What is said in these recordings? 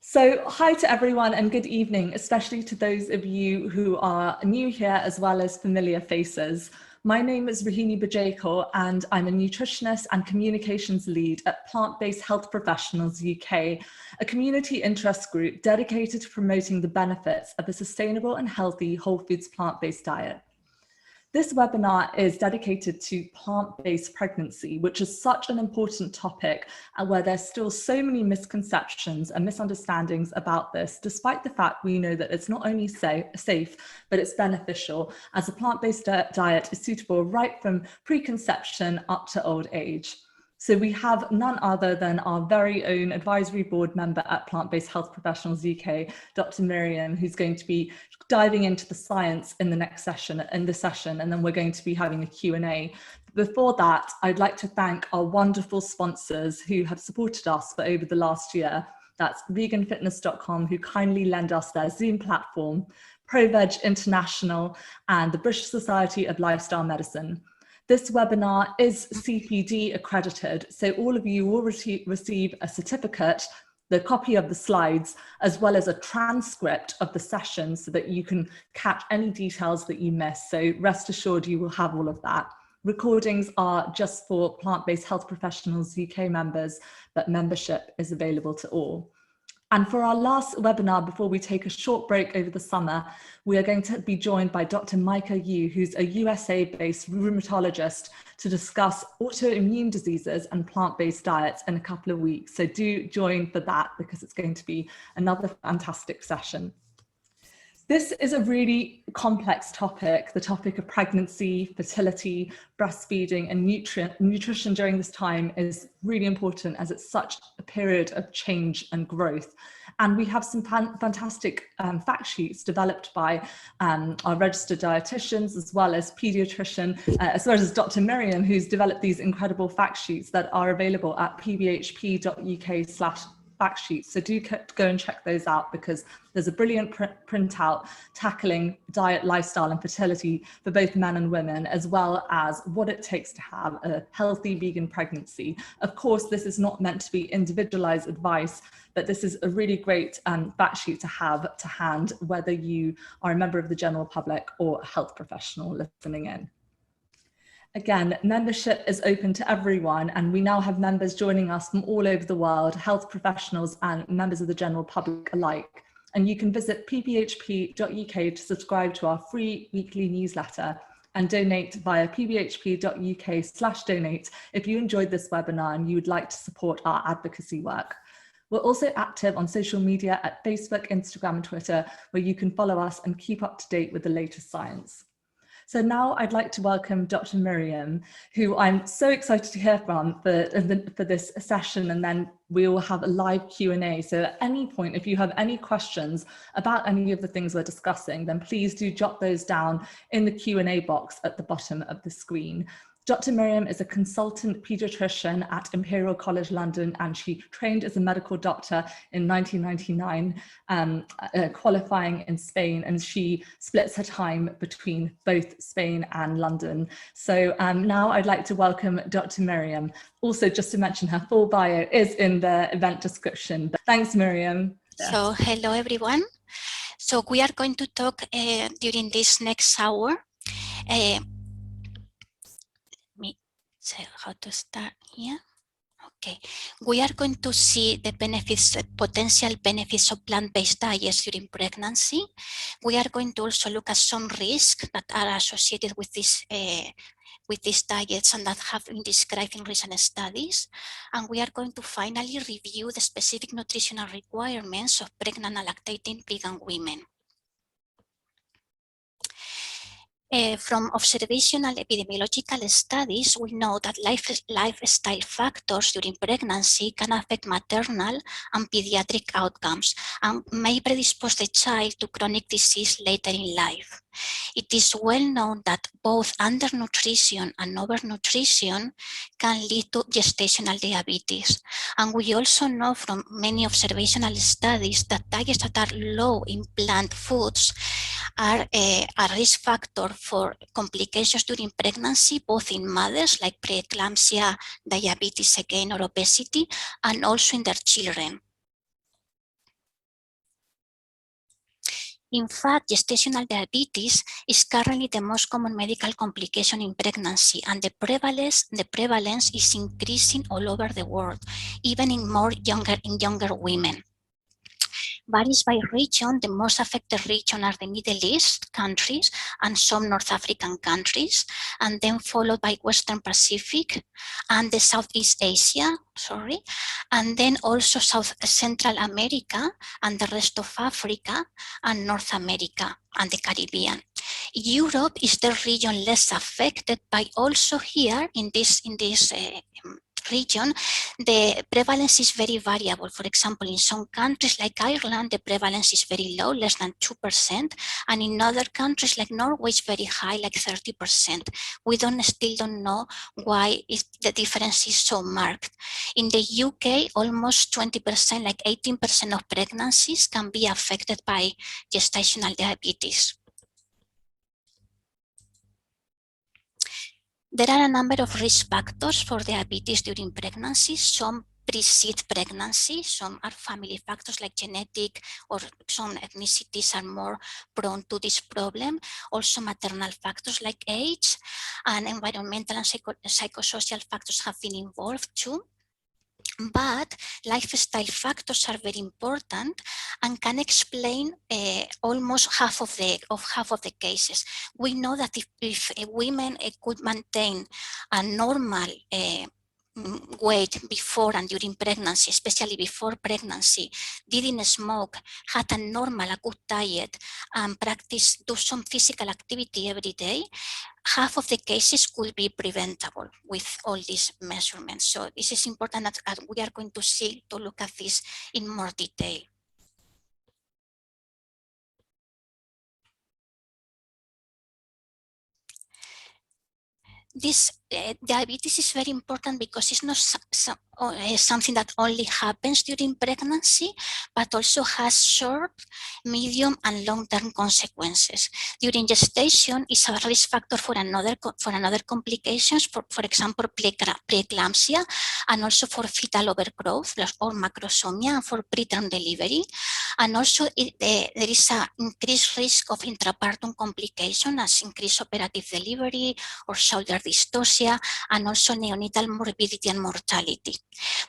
So hi to everyone and good evening, especially to those of you who are new here as well as familiar faces. My name is Martinez-Biarge and I'm a nutritionist and communications lead at Plant-Based Health Professionals UK, a community interest group dedicated to promoting the benefits of a sustainable and healthy whole foods plant-based diet. This webinar is dedicated to plant-based pregnancy, which is such an important topic and where there's still so many misconceptions and misunderstandings about this, despite the fact we know that it's not only safe, but it's beneficial, as a plant-based diet is suitable right from preconception up to old age. So we have none other than our very own advisory board member at Plant-Based Health Professionals UK, Dr. Miriam, who's going to be diving into the science in the next session, and then we're going to be having a Q&A. Before that, I'd like to thank our wonderful sponsors who have supported us for over the last year. That's veganfitness.com, who kindly lend us their Zoom platform, ProVeg International, and the British Society of Lifestyle Medicine. This webinar is CPD accredited, so all of you will receive a certificate, the copy of the slides, as well as a transcript of the session so that you can catch any details that you miss. So rest assured you will have all of that. Recordings are just for Plant-Based Health Professionals UK members, but membership is available to all. And for our last webinar, before we take a short break over the summer, we are going to be joined by Dr. Micah Yu, who's a USA-based rheumatologist, to discuss autoimmune diseases and plant-based diets in a couple of weeks. So do join for that, because it's going to be another fantastic session. This is a really complex topic, the topic of pregnancy, fertility, breastfeeding, and nutrition during this time is really important, as it's such a period of change and growth. And we have some fantastic fact sheets developed by our registered dietitians, as well as Paediatrician, as well as Dr. Miriam, who's developed these incredible fact sheets that are available at pbhp.uk/fact sheets. So do go and check those out, because there's a brilliant printout tackling diet, lifestyle and fertility for both men and women, as well as what it takes to have a healthy vegan pregnancy. Of course, this is not meant to be individualized advice, but this is a really great fact sheet to have to hand, whether you are a member of the general public or a health professional listening in. Again, membership is open to everyone, and we now have members joining us from all over the world, health professionals and members of the general public alike. And you can visit pbhp.uk to subscribe to our free weekly newsletter and donate via pbhp.uk/donate if you enjoyed this webinar and you would like to support our advocacy work. We're also active on social media at Facebook, Instagram and Twitter, where you can follow us and keep up to date with the latest science. So now I'd like to welcome Dr. Miriam, who I'm so excited to hear from for this session, and then we will have a live Q&A. So at any point, if you have any questions about any of the things we're discussing, then please do jot those down in the Q&A box at the bottom of the screen. Dr. Miriam is a consultant paediatrician at Imperial College London, and she trained as a medical doctor in 1999, qualifying in Spain, and she splits her time between both Spain and London. So now I'd like to welcome Dr. Miriam. Also, just to mention, her full bio is in the event description. But thanks, Miriam. So hello, everyone. So we are going to talk during this next hour. So how to start here? Okay, we are going to see the benefits, potential benefits of plant-based diets during pregnancy. We are going to also look at some risks that are associated with these diets and that have been described in recent studies. And we are going to finally review the specific nutritional requirements of pregnant and lactating vegan women. From observational epidemiological studies, we know that lifestyle factors during pregnancy can affect maternal and pediatric outcomes and may predispose the child to chronic disease later in life. It is well known that both undernutrition and overnutrition can lead to gestational diabetes. And we also know from many observational studies that diets that are low in plant foods are a risk factor for complications during pregnancy, both in mothers like preeclampsia, diabetes again, or obesity, and also in their children. In fact, gestational diabetes is currently the most common medical complication in pregnancy, and the prevalence is increasing all over the world, even in younger women. Varies by region. The most affected region are the Middle East countries and some North African countries, and then followed by Western Pacific and the Southeast Asia, and then also South Central America and the rest of Africa and North America and the Caribbean. Europe is the region less affected, but also here in this region, the prevalence is very variable. For example, in some countries like Ireland, the prevalence is very low, less than 2%, and in other countries like Norway, it's very high, like 30%. We still don't know why the difference is so marked. In the UK, almost 20%, like 18% of pregnancies can be affected by gestational diabetes. There are a number of risk factors for diabetes during pregnancy. Some precede pregnancy, some are family factors like genetic, or some ethnicities are more prone to this problem. Also maternal factors like age, and environmental and psychosocial factors have been involved too. But lifestyle factors are very important and can explain almost half of the cases. We know that if women could maintain a normal weight before and during pregnancy, especially before pregnancy, didn't smoke, had a normal, a good diet, and do some physical activity every day, half of the cases could be preventable with all these measurements. So this is important that we are going to look at this in more detail. This diabetes is very important because it's not something that only happens during pregnancy, but also has short, medium, and long-term consequences. During gestation, it's a risk factor for another complications, for example, preeclampsia, and also for fetal overgrowth or macrosomia, and for preterm delivery. And also there is an increased risk of intrapartum complication as increased operative delivery or shoulder dystocia, and also neonatal morbidity and mortality.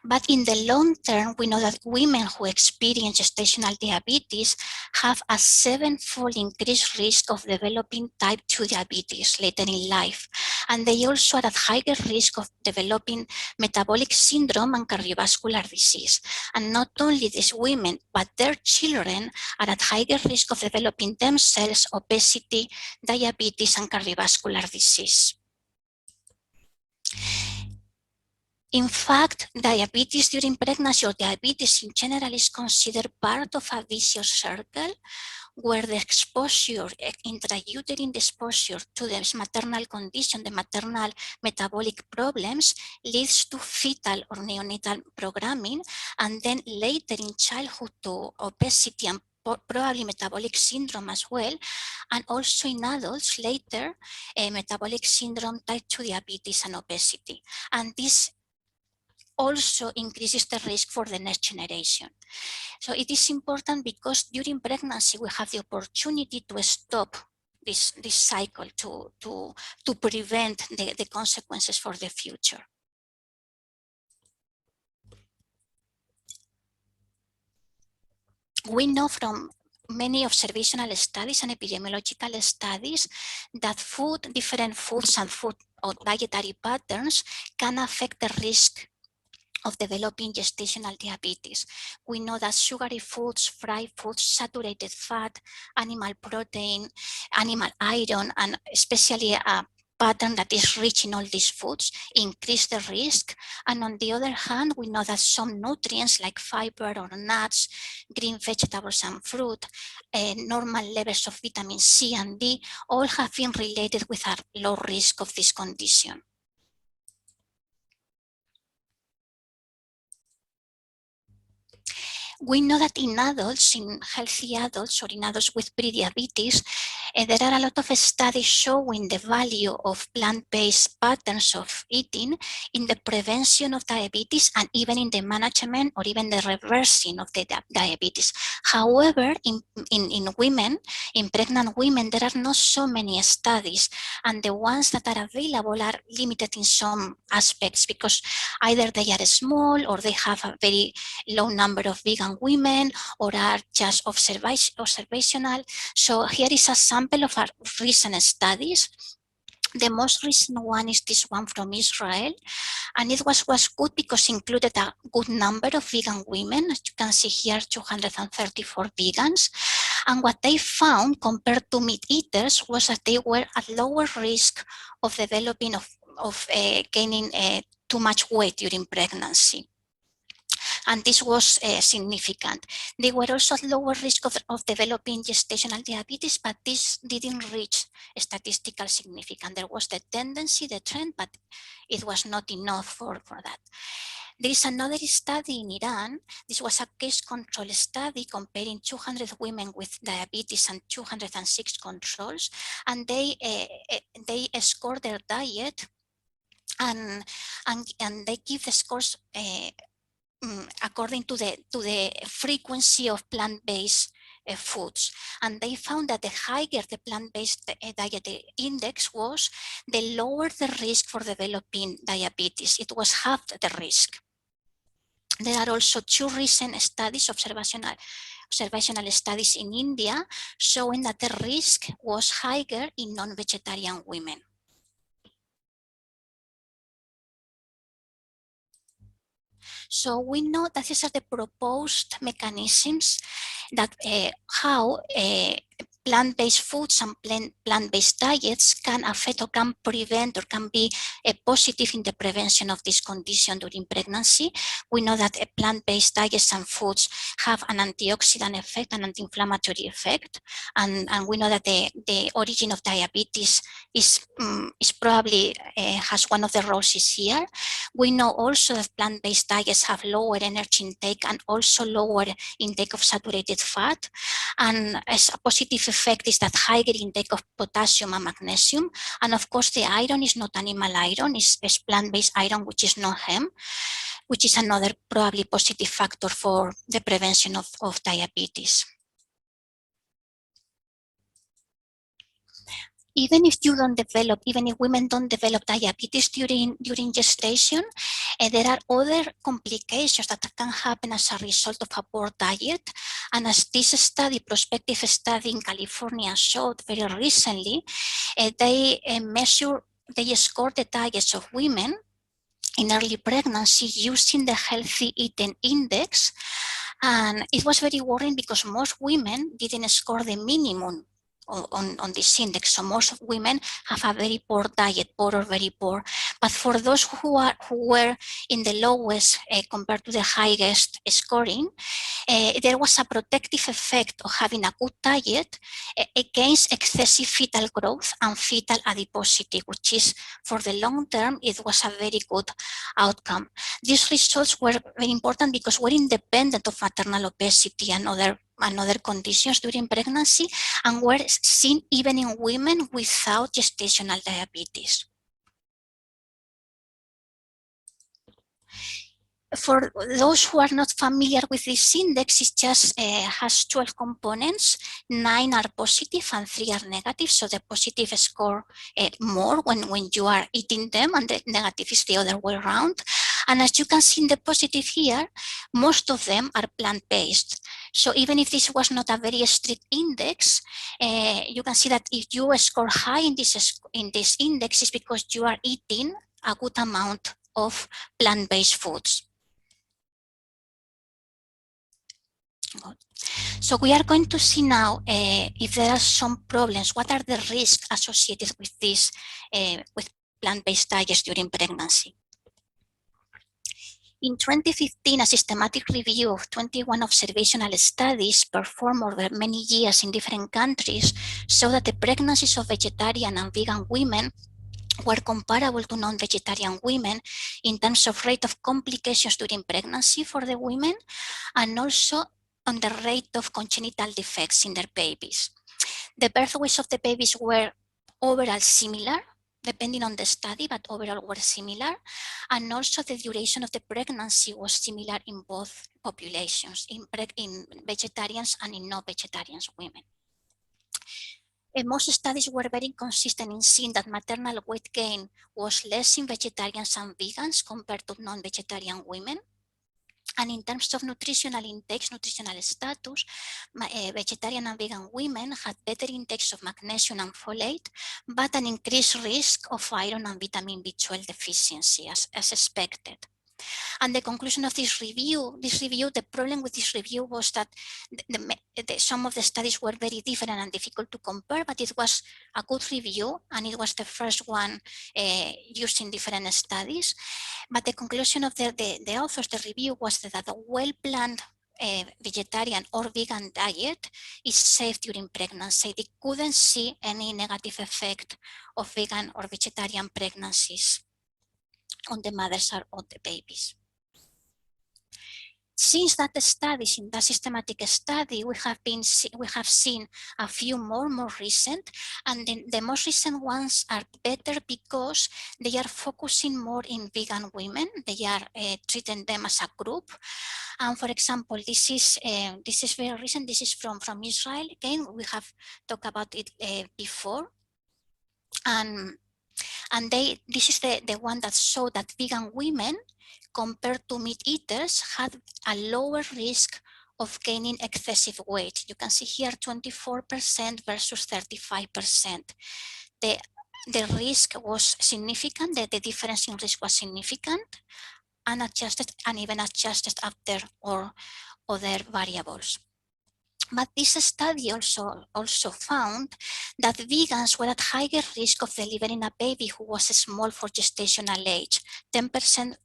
But in the long term, we know that women who experience gestational diabetes have a 7-fold increased risk of developing type 2 diabetes later in life. And they also are at higher risk of developing metabolic syndrome and cardiovascular disease. And not only these women, but their children are at higher risk of developing themselves obesity, diabetes, and cardiovascular disease. In fact, diabetes during pregnancy, or diabetes in general, is considered part of a vicious circle where the exposure, intrauterine exposure to this maternal condition, the maternal metabolic problems, leads to fetal or neonatal programming, and then later in childhood to obesity and probably metabolic syndrome as well, and also in adults later, metabolic syndrome, type 2 diabetes, and obesity. And this also increases the risk for the next generation. So it is important because during pregnancy we have the opportunity to stop this cycle, to prevent the consequences for the future. We know from many observational studies and epidemiological studies that different foods and food or dietary patterns can affect the risk of developing gestational diabetes. We know that sugary foods, fried foods, saturated fat, animal protein, animal iron, and especially a pattern that is rich in all these foods increase the risk. And on the other hand, we know that some nutrients like fiber or nuts, green vegetables and fruit, normal levels of vitamin C and D, all have been related with a low risk of this condition. We know that in adults, in healthy adults or in adults with prediabetes, there are a lot of studies showing the value of plant-based patterns of eating in the prevention of diabetes and even in the management or even the reversing of the diabetes. However, in women, in pregnant women, there are not so many studies, and the ones that are available are limited in some aspects because either they are small or they have a very low number of vegan women or are just observational. So here is a sample of our recent studies. The most recent one is this one from Israel, and it was good because it included a good number of vegan women. As you can see here, 234 vegans. And what they found compared to meat eaters was that they were at lower risk of developing gaining too much weight during pregnancy. And this was significant. They were also at lower risk of developing gestational diabetes, but this didn't reach statistical significance. There was the tendency, the trend, but it was not enough for that. There is another study in Iran. This was a case control study comparing 200 women with diabetes and 206 controls, and they scored their diet and they give the scores according to the frequency of plant-based foods. And they found that the higher the plant-based diet index was, the lower the risk for developing diabetes. It was half the risk. There are also two recent studies, observational studies in India, showing that the risk was higher in non-vegetarian women. So we know that these are the proposed mechanisms that how plant-based foods and plant-based diets can affect or can prevent or can be positive in the prevention of this condition during pregnancy. We know that plant-based diets and foods have an antioxidant effect, an anti-inflammatory effect, and we know that the origin of diabetes is probably has one of the roles is here. We know also that plant-based diets have lower energy intake and also lower intake of saturated fat, and as a positive effect is that higher intake of potassium and magnesium. And of course, the iron is not animal iron, it's plant-based iron, which is not hemp, which is another probably positive factor for the prevention of diabetes. Even if you don't develop, even if women don't develop diabetes during gestation, there are other complications that can happen as a result of a poor diet. And as this study, prospective study in California showed very recently, they scored the diets of women in early pregnancy using the healthy eating index. And it was very worrying because most women didn't score the minimum on this index. So most women have a very poor diet, poor or very poor. But for those who were in the lowest compared to the highest scoring, there was a protective effect of having a good diet against excessive fetal growth and fetal adiposity, which is, for the long term, it was a very good outcome. These results were very important because we're independent of maternal obesity and other conditions during pregnancy, and were seen even in women without gestational diabetes. For those who are not familiar with this index, it just has 12 components. 9 are positive and 3 are negative. So the positive score more when you are eating them, and the negative is the other way around. And as you can see in the positive here, most of them are plant-based. So even if this was not a very strict index, you can see that if you score high in this index, it's because you are eating a good amount of plant-based foods. So we are going to see now if there are some problems. What are the risks associated with this, with plant-based diets during pregnancy? In 2015, a systematic review of 21 observational studies performed over many years in different countries showed that the pregnancies of vegetarian and vegan women were comparable to non-vegetarian women in terms of rate of complications during pregnancy for the women, and also on the rate of congenital defects in their babies. The birth weights of the babies were overall similar, depending on the study, but overall were similar. And also the duration of the pregnancy was similar in both populations, in vegetarians and in non-vegetarians women. Most studies were very consistent in seeing that maternal weight gain was less in vegetarians and vegans compared to non-vegetarian women. And in terms of nutritional intakes, nutritional status, vegetarian and vegan women had better intakes of magnesium and folate, but an increased risk of iron and vitamin B12 deficiency as expected. And the conclusion of this review, the problem with this review was that some of the studies were very different and difficult to compare, but it was a good review and it was the first one used in different studies. But the conclusion of the authors, the review, was that a well-planned vegetarian or vegan diet is safe during pregnancy. They couldn't see any negative effect of vegan or vegetarian pregnancies on the mothers or on the babies. Since that studies, in that systematic study, we have seen a few more recent, and the most recent ones are better because they are focusing more in vegan women. They are treating them as a group. And for example, this is very recent. This is from Israel. Again, we have talked about it before, and this is the one that showed that vegan women, compared to meat eaters, had a lower risk of gaining excessive weight. You can see here 24% versus 35%. The risk was significant, the difference in risk was significant, unadjusted and even adjusted after or other variables. But this study also found that vegans were at higher risk of delivering a baby who was small for gestational age, 10%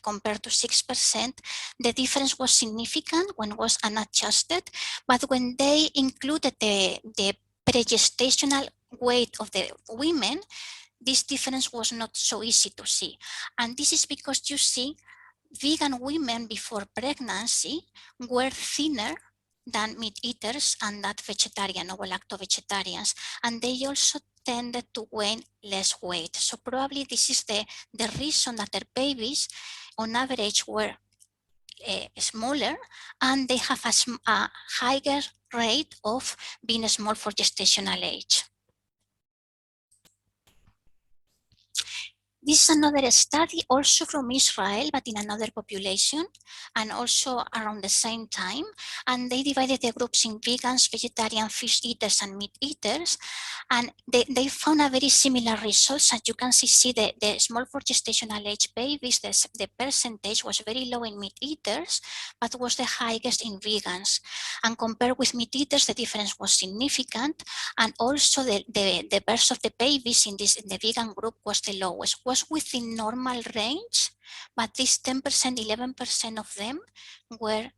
compared to 6%. The difference was significant when it was unadjusted, but when they included the pre-gestational weight of the women, this difference was not so easy to see. And this is because you see, vegan women before pregnancy were thinner than meat eaters and that vegetarian or lacto-vegetarians, and they also tended to gain less weight. So probably this is the reason that their babies on average were smaller, and they have a higher rate of being small for gestational age. This is another study also from Israel, but in another population, and also around the same time. And they divided the groups in vegans, vegetarian, fish eaters, and meat eaters. And they found a very similar results. As you can see the small for gestational age babies, the percentage was very low in meat eaters, but was the highest in vegans. And compared with meat eaters, the difference was significant. And also the birth of the babies in the vegan group was the lowest. Was within normal range, but this 10%, 11% of them were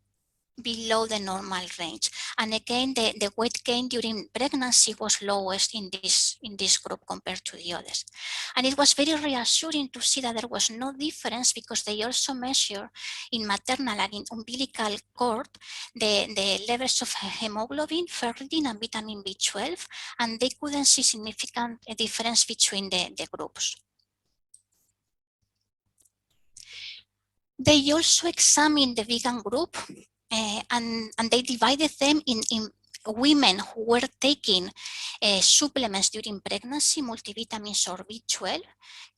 below the normal range. And again, the weight gain during pregnancy was lowest in this group compared to the others. And it was very reassuring to see that there was no difference, because they also measure in maternal and in umbilical cord the levels of hemoglobin, ferritin, and vitamin B12, and they couldn't see significant difference between the groups. They also examined the vegan group and they divided them in women who were taking supplements during pregnancy, multivitamins or B12,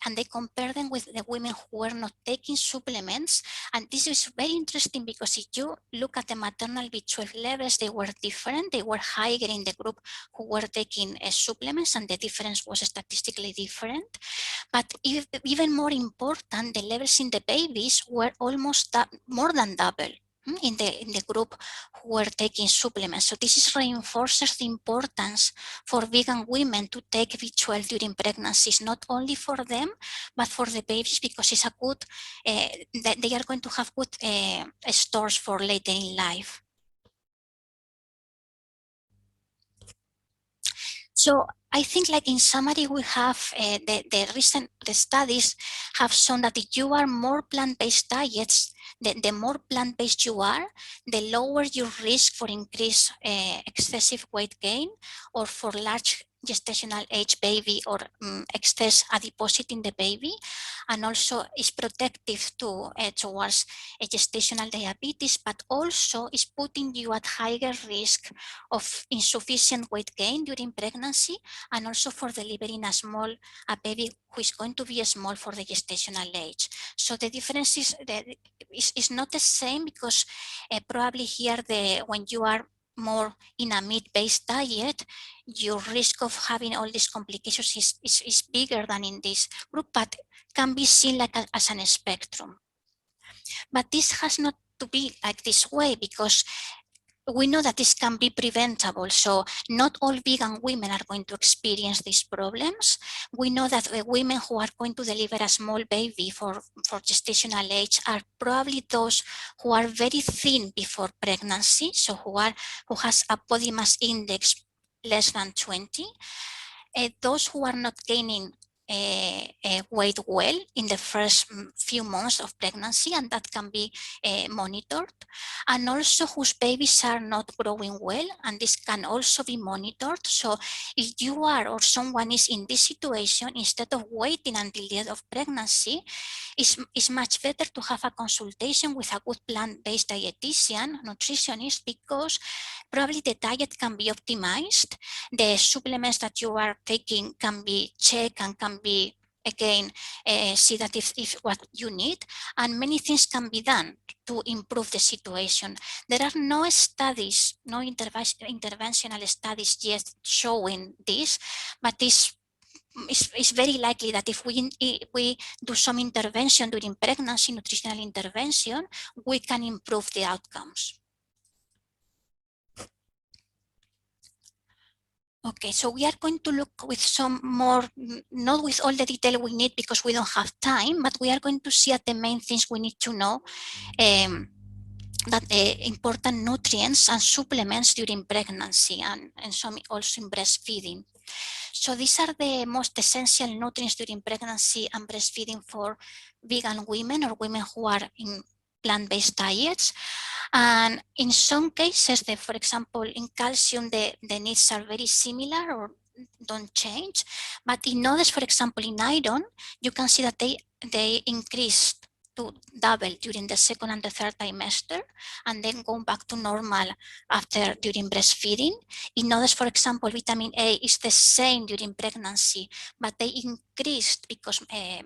and they compared them with the women who were not taking supplements. And this is very interesting, because if you look at the maternal B12 levels, they were different. They were higher in the group who were taking supplements, and the difference was statistically different. But even more important, the levels in the babies were almost more than double in the group who were taking supplements. So this reinforces the importance for vegan women to take B12 during pregnancies, not only for them, but for the babies, because it's a good, they are going to have good stores for later in life. So I think, like in summary, we have the recent studies have shown that if you are more plant-based diets, the more plant-based you are, the lower your risk for increased excessive weight gain or for large gestational age baby or excess adiposity in the baby, and also is protective to towards gestational diabetes, but also is putting you at higher risk of insufficient weight gain during pregnancy, and also for delivering a baby who is going to be small for the gestational age. So the difference is not the same, because probably here when you are more in a meat-based diet, your risk of having all these complications is bigger than in this group, but can be seen like as an spectrum. But this has not to be like this way, because we know that this can be preventable. So not all vegan women are going to experience these problems. We know that the women who are going to deliver a small baby for gestational age are probably those who are very thin before pregnancy, so who has a body mass index less than 20. Those who are not gaining weight well in the first few months of pregnancy, and that can be monitored, and also whose babies are not growing well, and this can also be monitored. So if you are or someone is in this situation, instead of waiting until the end of pregnancy, it's much better to have a consultation with a good plant-based dietitian, nutritionist, because probably the diet can be optimized, the supplements that you are taking can be checked and can be again see that if what you need, and many things can be done to improve the situation. There are no studies, no interventional studies yet showing this, but it's very likely that if we do some intervention during pregnancy, nutritional intervention, we can improve the outcomes. Okay, so we are going to look with some more, not with all the detail we need because we don't have time, but we are going to see at the main things we need to know, that important nutrients and supplements during pregnancy and some also in breastfeeding. So these are the most essential nutrients during pregnancy and breastfeeding for vegan women or women who are in plant-based diets. And in some cases, for example, in calcium, the needs are very similar or don't change. But in others, for example, in iron, you can see that they increased to double during the second and the third trimester, and then go back to normal during breastfeeding. In others, for example, vitamin A is the same during pregnancy, but they increased because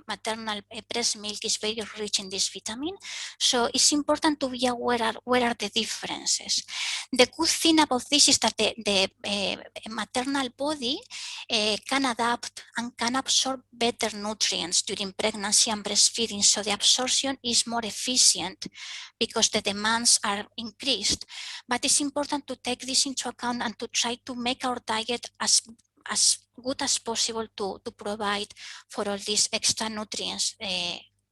maternal breast milk is very rich in this vitamin. So it's important to be aware where are the differences. The good thing about this is that the maternal body can adapt and can absorb better nutrients during pregnancy and breastfeeding, so the absorption is more efficient because the demands are increased. But it's important to take this into account and to try to make our diet as good as possible to provide for all these extra nutrients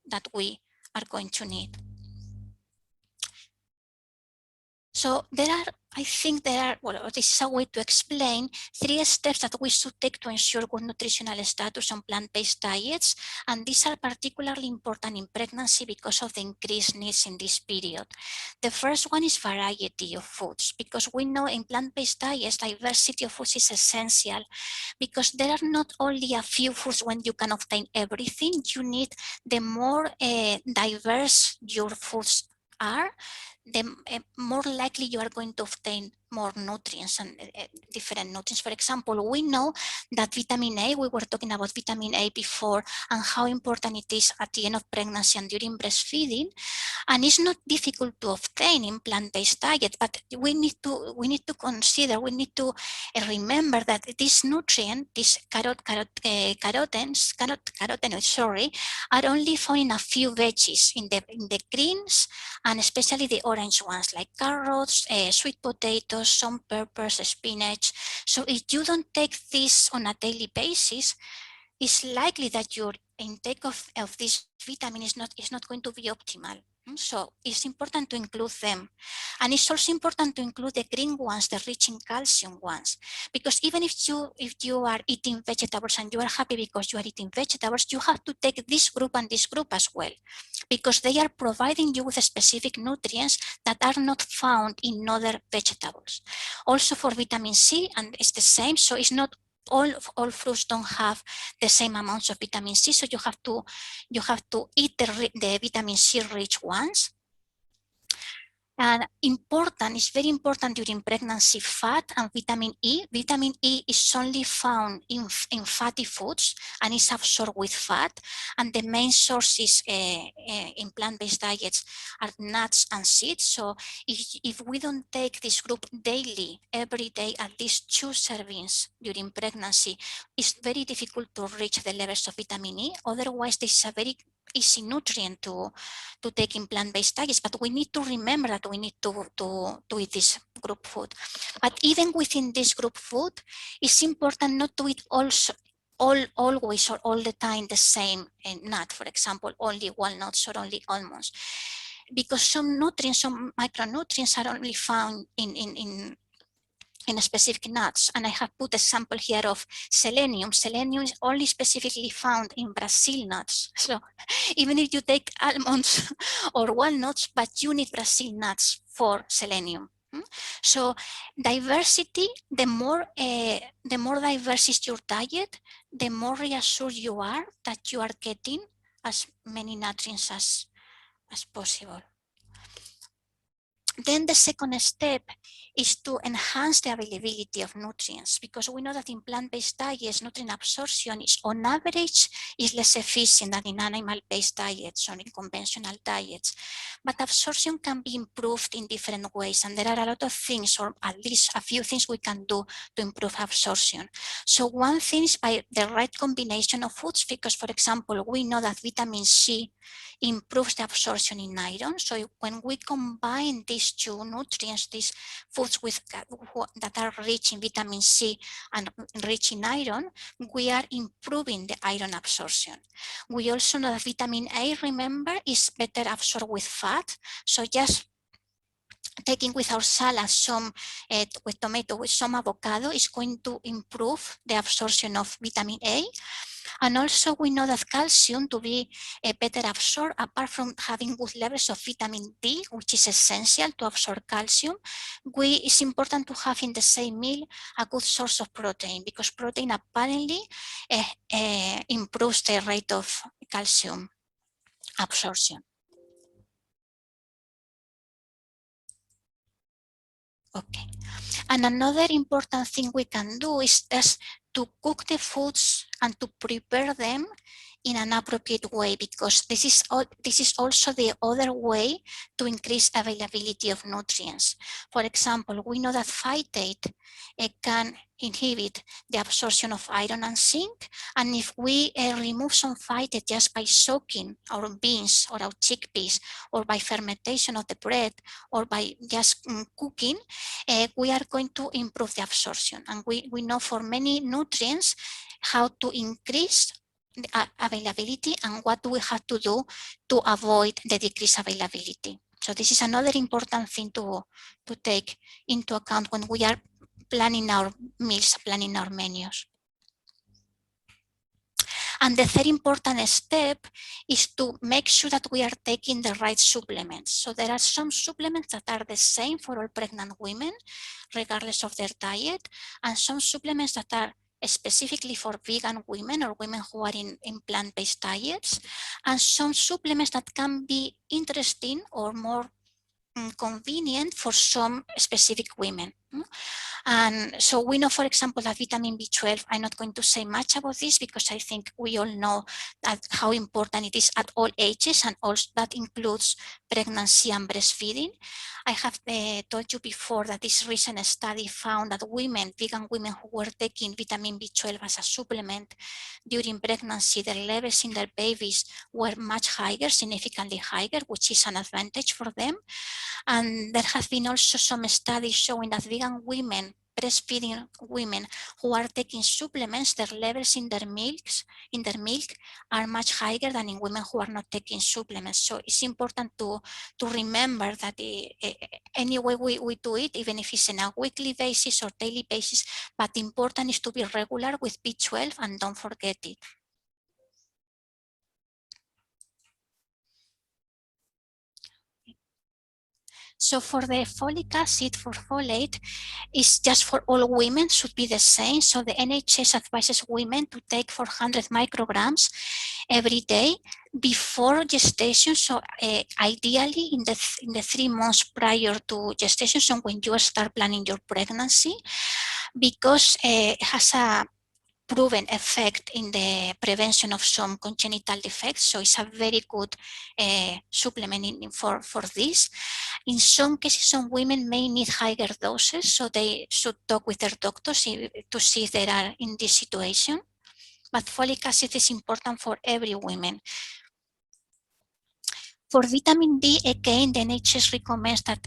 that we are going to need. So I think there are, well, this is a way to explain 3 steps that we should take to ensure good nutritional status on plant-based diets. And these are particularly important in pregnancy because of the increased needs in this period. The first one is variety of foods, because we know in plant-based diets, diversity of foods is essential, because there are not only a few foods when you can obtain everything. You need, the more diverse your foods are, the more likely you are going to obtain more nutrients and different nutrients. For example, we know that vitamin A, we were talking about vitamin A before and how important it is at the end of pregnancy and during breastfeeding. And it's not difficult to obtain in plant-based diet, but we need to consider, we need to remember that this nutrient, these carotenoids, are only found in a few veggies, in the greens, and especially the orange ones like carrots, sweet potatoes, some peppers, spinach. So if you don't take this on a daily basis, it's likely that your intake of this vitamin is not going to be optimal. So it's important to include them. And it's also important to include the green ones, the rich in calcium ones. Because even if you are eating vegetables and you are happy because you are eating vegetables, you have to take this group and this group as well. Because they are providing you with specific nutrients that are not found in other vegetables. Also for vitamin C, and it's the same, so it's not all fruits don't have the same amounts of vitamin C, so you have to eat the vitamin C rich ones. And it's very important during pregnancy, fat and vitamin E. Vitamin E is only found in fatty foods and is absorbed with fat. And the main sources in plant-based diets are nuts and seeds. So if we don't take this group daily, every day, at least 2 servings during pregnancy, it's very difficult to reach the levels of vitamin E. Otherwise, this is a very easy nutrient to take in plant-based diets, but we need to remember that we need to eat this group food. But even within this group food, it's important not to eat always or all the time the same nut, for example, only walnuts or only almonds, because some nutrients, some micronutrients are only found in specific nuts. And I have put a sample here of selenium. Selenium is only specifically found in Brazil nuts. So even if you take almonds or walnuts, but you need Brazil nuts for selenium. So diversity, the more diverse is your diet, the more reassured you are that you are getting as many nutrients as possible. Then the second step is to enhance the availability of nutrients, because we know that in plant-based diets, nutrient absorption is on average is less efficient than in animal-based diets or in conventional diets. But absorption can be improved in different ways, and there are a lot of things, or at least a few things we can do to improve absorption. So one thing is by the right combination of foods, because for example, we know that vitamin C improves the absorption in iron. So when we combine these two nutrients, these foods that are rich in vitamin C and rich in iron, we are improving the iron absorption. We also know that vitamin A, remember, is better absorbed with fat. So just taking with our salad some with tomato, with some avocado, is going to improve the absorption of vitamin A. And also we know that calcium, to be better absorbed, apart from having good levels of vitamin D, which is essential to absorb calcium, it's important to have in the same meal a good source of protein, because protein apparently improves the rate of calcium absorption. Okay. And another important thing we can do is just to cook the foods and to prepare them in an appropriate way, because this is also the other way to increase availability of nutrients. For example, we know that phytate can inhibit the absorption of iron and zinc, and if we remove some phytate just by soaking our beans or our chickpeas, or by fermentation of the bread, or by just cooking, we are going to improve the absorption. And we know for many nutrients how to increase the availability and what do we have to do to avoid the decreased availability. So this is another important thing to take into account when we are planning our meals, planning our menus. And the third important step is to make sure that we are taking the right supplements. So there are some supplements that are the same for all pregnant women, regardless of their diet, and some supplements that are specifically for vegan women or women who are in plant-based diets, and some supplements that can be interesting or more convenient for some specific women. And so we know, for example, that vitamin B12, I'm not going to say much about this because I think we all know that how important it is at all ages, and also that includes pregnancy and breastfeeding. I have told you before that this recent study found that vegan women who were taking vitamin B12 as a supplement during pregnancy, their levels in their babies were much higher, significantly higher, which is an advantage for them. And there have been also some studies showing that vegan women breastfeeding women who are taking supplements, their levels in their milk are much higher than in women who are not taking supplements. So it's important to remember that any way we do it, even if it's on a weekly basis or daily basis, but important is to be regular with B12 and don't forget it. So for the folic acid, for folate, it's just for all women, should be the same. So the NHS advises women to take 400 micrograms every day before gestation. So ideally in the 3 months prior to gestation, so when you start planning your pregnancy, because it has a proven effect in the prevention of some congenital defects. So it's a very good supplement for this. In some cases, some women may need higher doses, so they should talk with their doctors to see if they are in this situation. But folic acid is important for every woman. For vitamin D, again, the NHS recommends that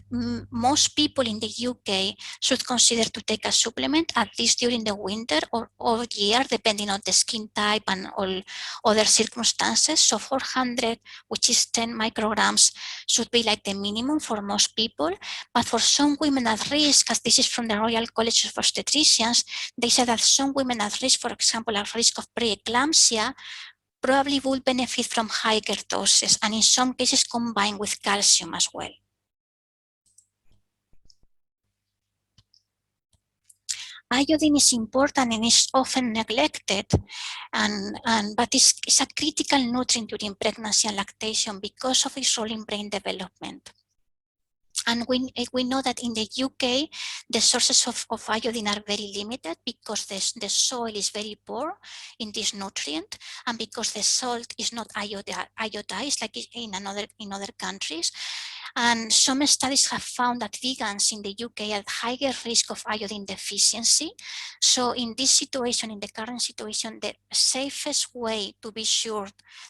most people in the UK should consider to take a supplement at least during the winter or all year, depending on the skin type and all other circumstances. So 400, which is 10 micrograms, should be like the minimum for most people. But for some women at risk, as this is from the Royal College of Obstetricians, they said that some women at risk, for example, at risk of preeclampsia, probably will benefit from higher doses, and in some cases combined with calcium as well. Iodine is important and is often neglected, but it's a critical nutrient during pregnancy and lactation because of its role in brain development. And we know that in the UK, the sources of iodine are very limited because the soil is very poor in this nutrient, and because the salt is not iodized like in other countries. And some studies have found that vegans in the UK are at higher risk of iodine deficiency. So in this situation, in the current situation, the safest way to be sure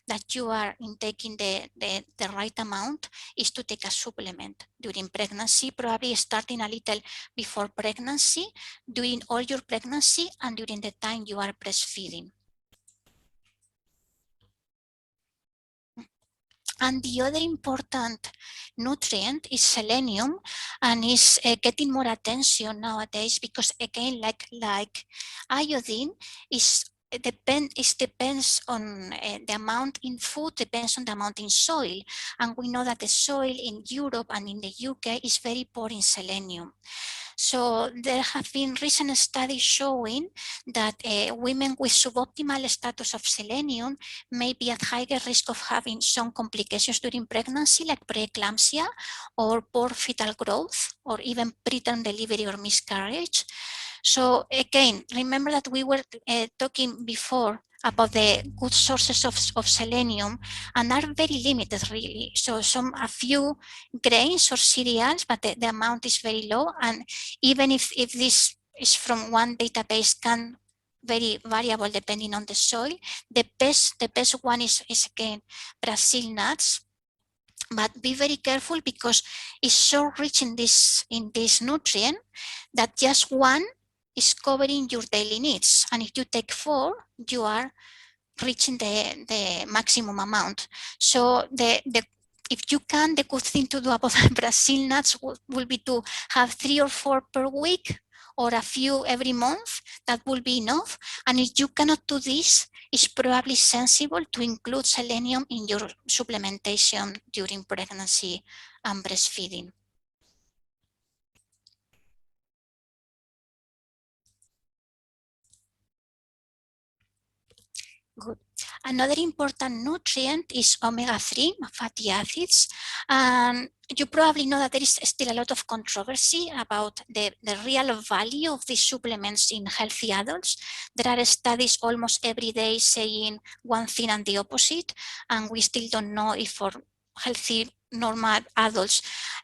that you are intaking the right amount is to take a supplement during pregnancy, probably starting a little before pregnancy, during all your pregnancy, and during the time you are breastfeeding. And the other important nutrient is selenium, and is getting more attention nowadays because, again, like iodine, it depends on the amount in food, depends on the amount in soil. And we know that the soil in Europe and in the UK is very poor in selenium. So there have been recent studies showing that women with suboptimal status of selenium may be at higher risk of having some complications during pregnancy, like preeclampsia or poor fetal growth, or even preterm delivery or miscarriage. So again, remember that we were talking before about the good sources of selenium, and are very limited really. So a few grains or cereals, but the amount is very low. And even if this is from one database, can very variable depending on the soil. The best one is again Brazil nuts. But be very careful because it's so rich in this nutrient that just one is covering your daily needs. And if you take 4, you are reaching the maximum amount. So if you can, the good thing to do about Brazil nuts will be to have 3 or 4 per week, or a few every month. That will be enough. And if you cannot do this, it's probably sensible to include selenium in your supplementation during pregnancy and breastfeeding. Good. Another important nutrient is omega-3 fatty acids. You probably know that there is still a lot of controversy about the real value of these supplements in healthy adults. There are studies almost every day saying one thing and the opposite, and we still don't know if for healthy normal adults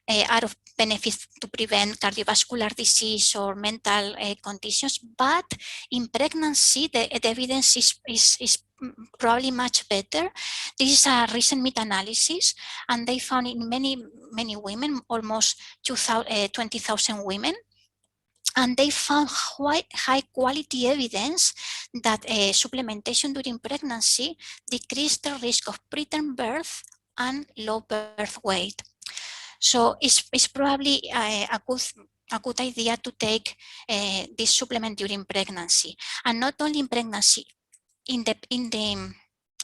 are of benefit to prevent cardiovascular disease or mental conditions. But in pregnancy, the evidence is probably much better. This is a recent meta-analysis, and they found in many women, almost 20,000 women, And they found quite high quality evidence that supplementation during pregnancy decreased the risk of preterm birth and low birth weight. So it's probably a good idea to take this supplement during pregnancy, and not only in pregnancy, in the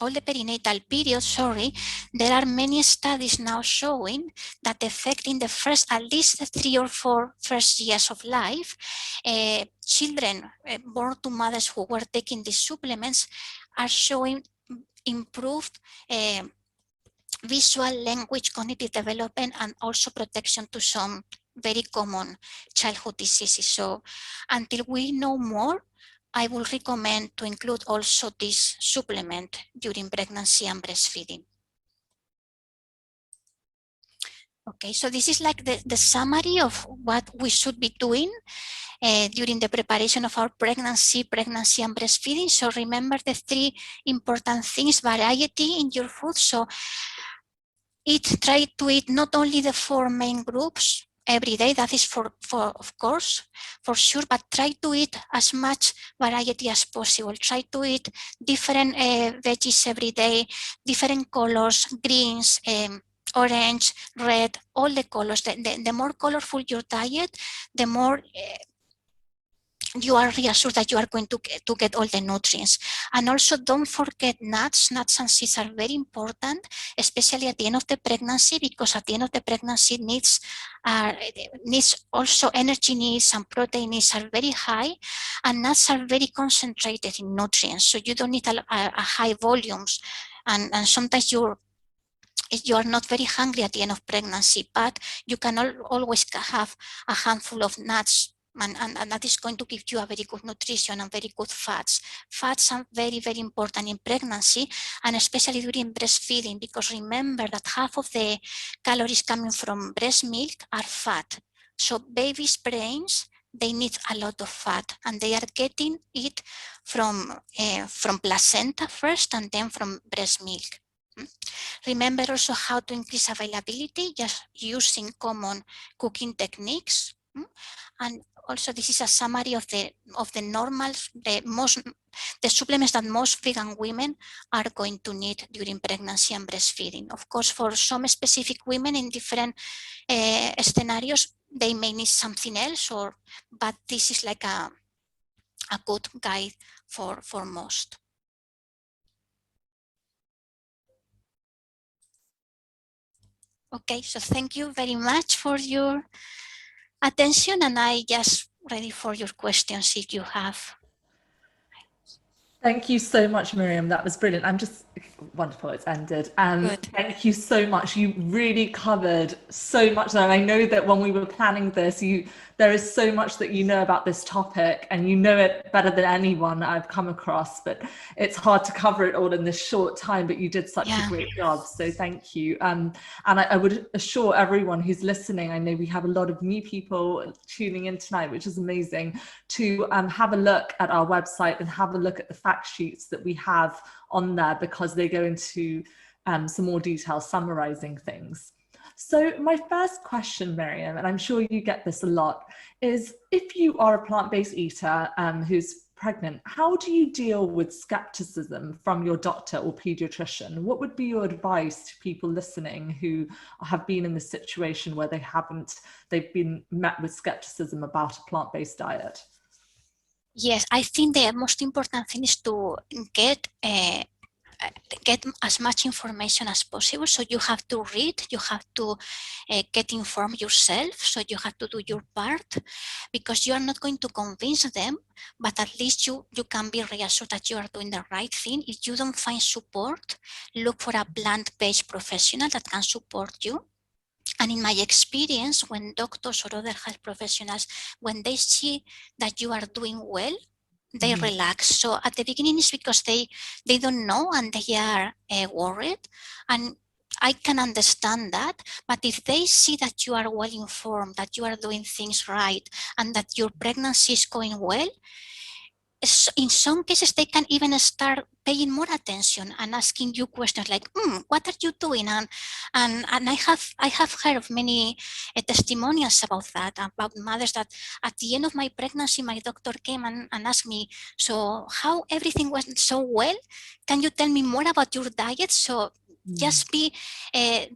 all the perinatal period, there are many studies now showing that the effect in the first, at least the 3 or 4 first years of life, children born to mothers who were taking these supplements are showing improved visual, language, cognitive development, and also protection to some very common childhood diseases. So until we know more, I will recommend to include also this supplement during pregnancy and breastfeeding. Okay, so this is like the summary of what we should be doing during the preparation of our pregnancy and breastfeeding. So remember the 3 important things: variety in your food. So try to eat not only the 4 main groups every day, that is of course, for sure, but try to eat as much variety as possible. Try to eat different veggies every day, different colors, greens, orange, red, all the colors. The more colorful your diet, the more you are reassured that you are going to get all the nutrients. And also don't forget nuts. Nuts and seeds are very important, especially at the end of the pregnancy, because at the end of the pregnancy needs also energy needs and protein needs are very high, and nuts are very concentrated in nutrients. So you don't need a high volumes, and sometimes you are not very hungry at the end of pregnancy, but you can always have a handful of nuts, and that is going to give you a very good nutrition and very good fats. Fats are very, very important in pregnancy, and especially during breastfeeding, because remember that half of the calories coming from breast milk are fat. So babies' brains, they need a lot of fat, and they are getting it from placenta first and then from breast milk. Remember also how to increase availability, just using common cooking techniques. And also this is a summary of the supplements that most vegan women are going to need during pregnancy and breastfeeding. Of course, for some specific women in different scenarios, they may need something else, but this is like a good guide for most. Okay, so thank you very much for your attention, and I just ready for your questions if you have. Thank you so much, Miriam. That was brilliant. I'm just wonderful. It's ended. Thank you so much. You really covered so much. And I know that when we were planning this, there is so much that you know about this topic, and you know it better than anyone I've come across, but it's hard to cover it all in this short time, but you did such a great job. So thank you. And I would assure everyone who's listening, I know we have a lot of new people tuning in tonight, which is amazing, to have a look at our website and have a look at the fact sheets that we have on there, because they go into some more detail summarizing things. So my first question, Miriam, and I'm sure you get this a lot, is if you are a plant-based eater who's pregnant, how do you deal with skepticism from your doctor or pediatrician? What would be your advice to people listening who have been in this situation where they've been met with skepticism about a plant-based diet? Yes, I think the most important thing is to get as much information as possible. So you have to read, you have to get informed yourself. So you have to do your part, because you are not going to convince them, but at least you can be reassured that you are doing the right thing. If you don't find support, look for a plant-based professional that can support you. And in my experience, when doctors or other health professionals, when they see that you are doing well, they relax. So at the beginning, it's because they don't know and they are worried. And I can understand that. But if they see that you are well informed, that you are doing things right, and that your pregnancy is going well, in some cases, they can even start paying more attention and asking you questions like, what are you doing? And I have heard of many testimonials about that, about mothers that at the end of my pregnancy, my doctor came and asked me, so how everything went so well? Can you tell me more about your diet? So just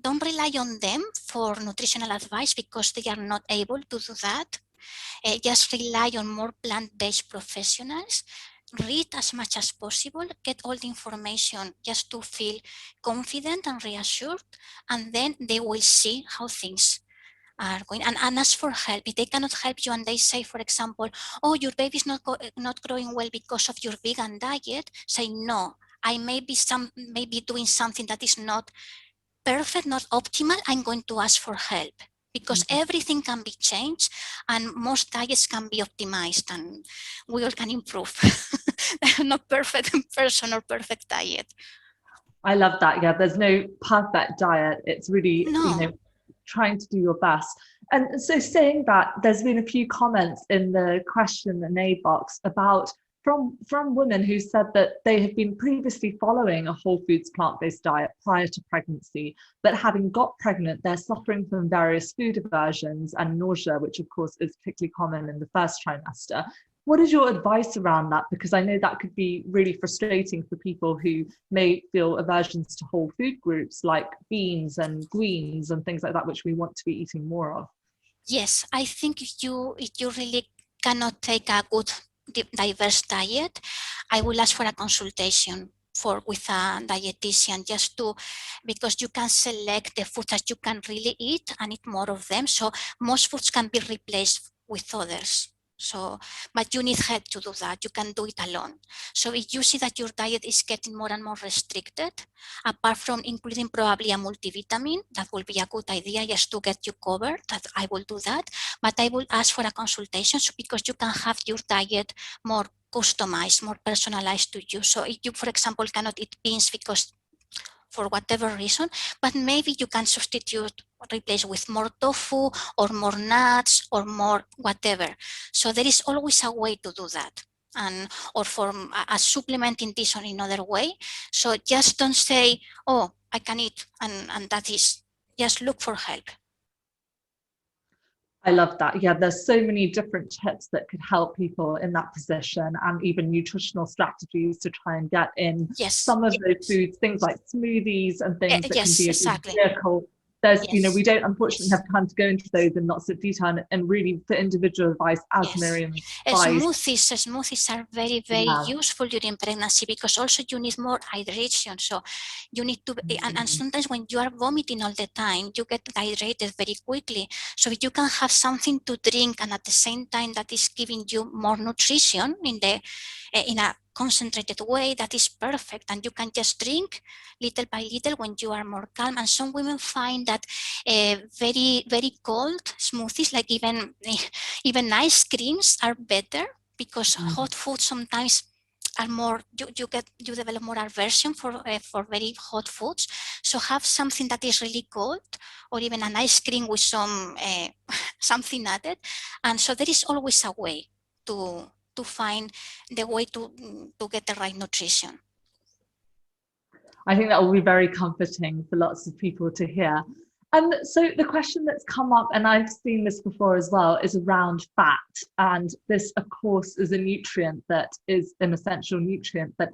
don't rely on them for nutritional advice because they are not able to do that. Just rely on more plant-based professionals. Read as much as possible, get all the information just to feel confident and reassured, and then they will see how things are going. And ask for help. If they cannot help you and they say, for example, oh, your baby is not growing well because of your vegan diet, say, no, I may be doing something that is not perfect, not optimal, I'm going to ask for help because everything can be changed and most diets can be optimized and we all can improve. Not perfect person or perfect diet. I love that. Yeah, there's no perfect diet. It's really, trying to do your best. And so saying that, there's been a few comments in the question and A box about from women who said that they have been previously following a whole foods plant-based diet prior to pregnancy, but having got pregnant, they're suffering from various food aversions and nausea, which of course is particularly common in the first trimester. What is your advice around that? Because I know that could be really frustrating for people who may feel aversions to whole food groups like beans and greens and things like that, which we want to be eating more of. Yes, I think if you really cannot take a good diverse diet, I will ask for a consultation with a dietitian because you can select the foods that you can really eat and eat more of them. So most foods can be replaced with others. So, but you need help to do that. You can do it alone. So if you see that your diet is getting more and more restricted, apart from including probably a multivitamin, that will be a good idea just to get you covered, that I will do that. But I will ask for a consultation because you can have your diet more customized, more personalized to you. So if you, for example, cannot eat beans because for whatever reason, but maybe you can replace with more tofu or more nuts or more whatever. So there is always a way to do that. Or for a supplementing this or in another way. So just don't say, oh, I can eat and that is, just look for help. I love that. Yeah, there's so many different tips that could help people in that position and even nutritional strategies to try and get in some of those foods, things like smoothies and things that can be a good vehicle. There's, we don't unfortunately have time to go into those in lots of detail and really the individual advice as Miriam advised. Smoothies are very, very useful during pregnancy because also you need more hydration. So you need to, and sometimes when you are vomiting all the time, you get dehydrated very quickly. So if you can have something to drink and at the same time that is giving you more nutrition in a concentrated way, that is perfect, and you can just drink little by little when you are more calm. And some women find that very, very cold smoothies, like even ice creams, are better because hot food sometimes are more, you develop more aversion for very hot foods. So have something that is really cold, or even an ice cream with some something added. And so there is always a way to find the way to get the right nutrition. I think that will be very comforting for lots of people to hear. And so the question that's come up, and I've seen this before as well, is around fat. And this, of course, is a nutrient that is an essential nutrient, but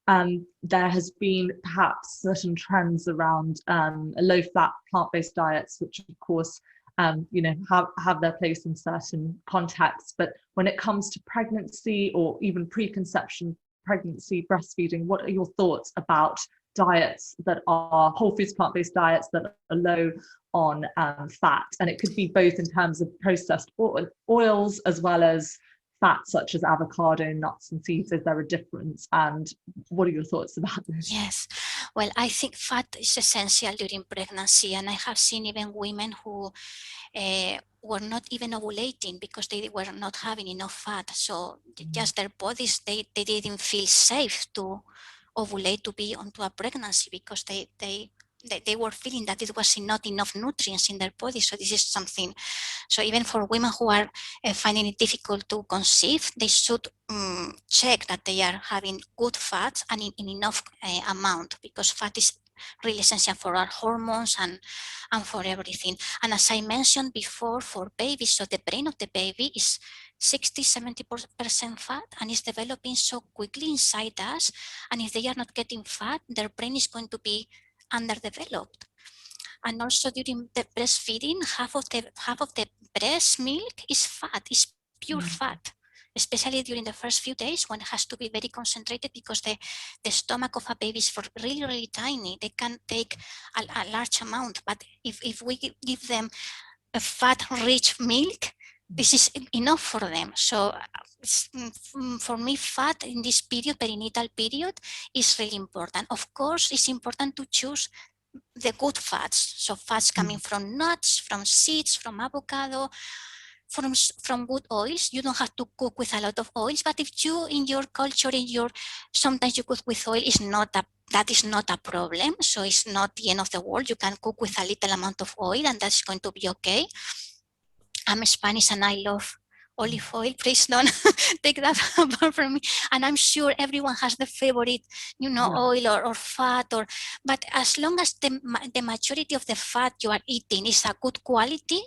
there has been perhaps certain trends around low-fat plant-based diets, which of course have their place in certain contexts. But when it comes to pregnancy or even preconception, pregnancy, breastfeeding, what are your thoughts about diets that are whole foods plant-based diets that are low on fat? And it could be both in terms of processed oils as well as fats such as avocado, nuts and seeds. Is there a difference? And what are your thoughts about this? Yes, well, I think fat is essential during pregnancy, and I have seen even women who were not even ovulating because they were not having enough fat. So just their bodies, they didn't feel safe to ovulate, to be onto a pregnancy, because they they were feeling that it was not enough nutrients in their body. So this is something. So even for women who are finding it difficult to conceive, they should check that they are having good fats and in enough amount, because fat is really essential for our hormones and for everything. And as I mentioned before, for babies, so the brain of the baby is 60-70% fat and is developing so quickly inside us. And if they are not getting fat, their brain is going to be underdeveloped. And also during the breastfeeding, half of the breast milk is fat, is pure fat, especially during the first few days when it has to be very concentrated, because the stomach of a baby is really, really tiny. They can take a large amount, but if we give them a fat-rich milk, this is enough for them. So for me, fat in this period, perinatal period, is really important. Of course, it's important to choose the good fats. So fats coming from nuts, from seeds, from avocado, from good oils. You don't have to cook with a lot of oils, but if you, in your culture, sometimes you cook with oil, that is not a problem. So it's not the end of the world. You can cook with a little amount of oil and that's going to be okay. I'm Spanish and I love olive oil. Please don't take that apart from me. And I'm sure everyone has the favorite, oil or fat, but as long as the majority of the fat you are eating is a good quality,